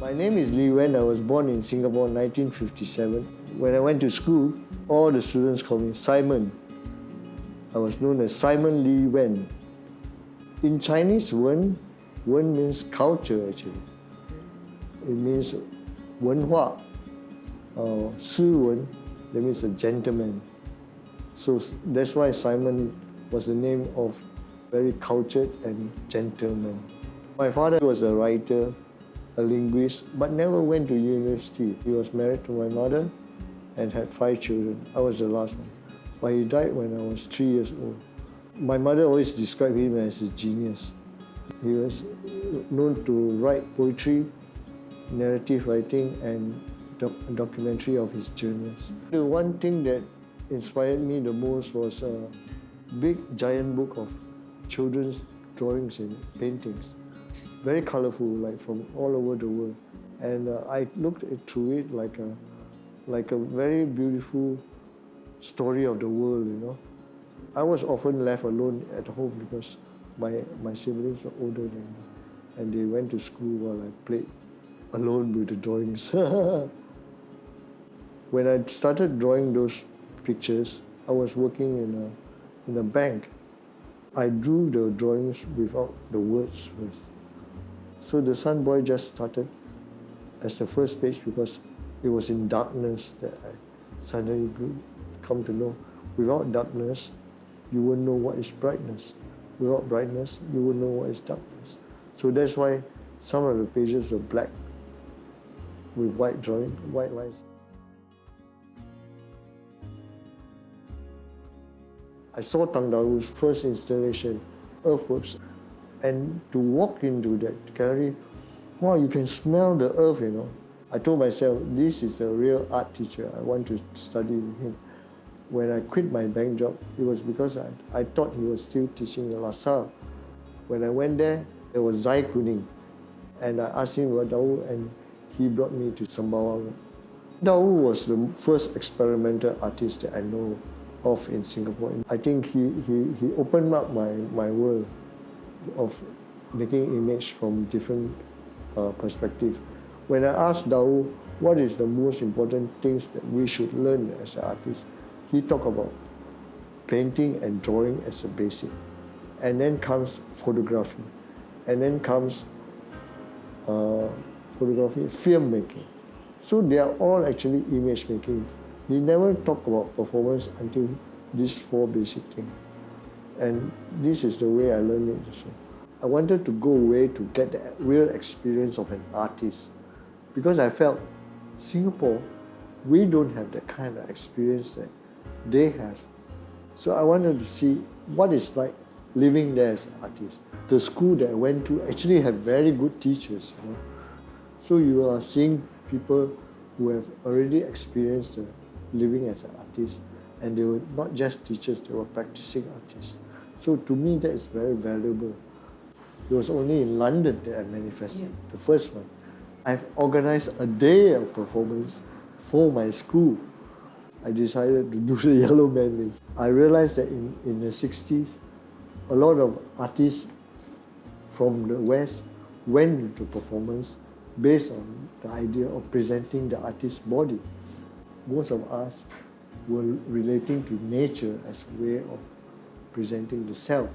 My name is Lee Wen. I was born in Singapore in 1957. When I went to school, all the students called me Simon. I was known as Simon Lee Wen. In Chinese, Wen means culture actually. It means 文化, or 斯文, that means a gentleman. So that's why Simon was the name of very cultured and gentleman. My father was a writer, a linguist, but never went to university. He was married to my mother and had 5 children. I was the last one. But he died when I was 3 years old. My mother always described him as a genius. He was known to write poetry, narrative writing, and documentary of his journeys. The one thing that inspired me the most was a big giant book of children's drawings and paintings. Very colorful, like from all over the world. And I looked through it like a very beautiful story of the world, you know. I was often left alone at home because my siblings were older than me, and they went to school while I played alone with the drawings. When I started drawing those pictures, I was working in a bank. I drew the drawings without the words first. So the Sun Boy just started as the first page because it was in darkness that I suddenly come to know. Without darkness, you won't know what is brightness. Without brightness, you won't know what is darkness. So that's why some of the pages were black with white drawing, white lines. I saw Tang Dao's first installation, Earthworks, and to walk into that gallery, wow, you can smell the earth, you know. I told myself, this is a real art teacher. I want to study with him. When I quit my bank job, it was because I thought he was still teaching in LaSalle. When I went there was Zai Kuning, and I asked him about Dao, and he brought me to Sembawang. Dao was the first experimental artist that I know of in Singapore. I think he opened up my world of making image from different perspectives. When I asked Dao what is the most important things that we should learn as an artist, he talked about painting and drawing as a basic. And then comes photography. And then comes photography, filmmaking. So they are all actually image making. He never talked about performance until these 4 basic things. And this is the way I learned it also. I wanted to go away to get the real experience of an artist. Because I felt, Singapore, we don't have the kind of experience that they have. So I wanted to see what it's like living there as an artist. The school that I went to actually had very good teachers, you know. So you are seeing people who have already experienced living as an artist, and they were not just teachers, they were practicing artists. So to me, that is very valuable. It was only in London that I manifested, the first one. I've organized a day of performance for my school. I decided to do the Yellow Man Days. I realized that in the 60s, a lot of artists from the West went into performance based on the idea of presenting the artist's body. Most of us were relating to nature as a way of presenting the self.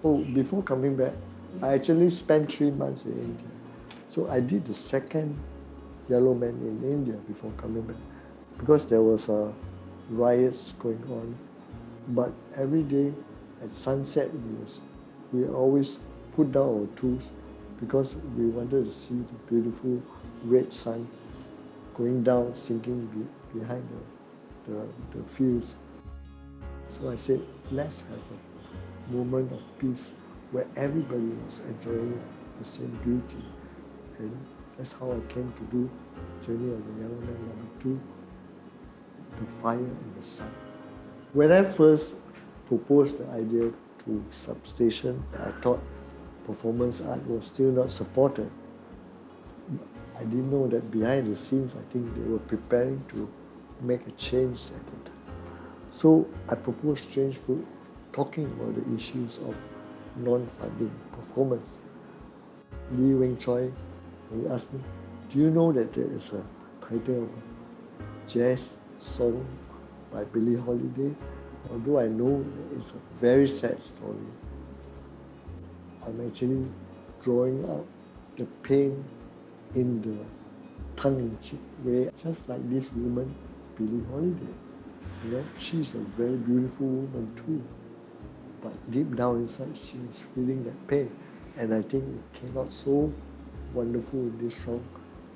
Oh, before coming back, I actually spent 3 months in India. So I did the second Yellow Man in India before coming back, because there was riots going on. But every day at sunset, we always put down our tools because we wanted to see the beautiful red sun going down, sinking behind the fields. So I said, let's have a moment of peace where everybody was enjoying the same beauty. And that's how I came to do Journey of the Yellow Man #2, The Fire in the Sun. When I first proposed the idea to Substation, I thought performance art was still not supported. I didn't know that behind the scenes, I think they were preparing to make a change at the time. So I proposed Strange Fruit, talking about the issues of non-funding performance. Lee Weng Choi, he asked me, Do you know that there is a title of a jazz song by Billie Holiday? Although I know it's a very sad story, I'm actually drawing out the pain in the tongue-in-cheek way, just like this woman, Billie Holiday. You know, she's a very beautiful woman too, but deep down inside, she is feeling that pain. And I think it came out so wonderful in this song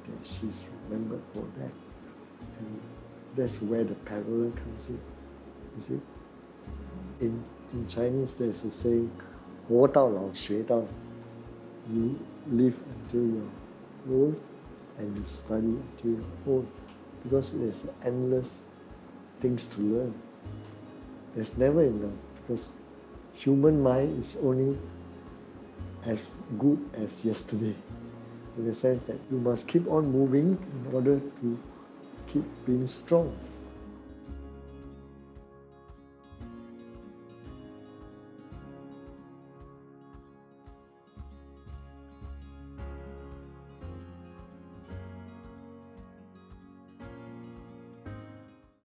that she's remembered for that. And that's where the parallel comes in. You see, in Chinese, there's a saying, 活到老学到老. You live until you're old and you study until you're old, because there's endless things to learn. There's never enough, because human mind is only as good as yesterday, in the sense that you must keep on moving in order to keep being strong.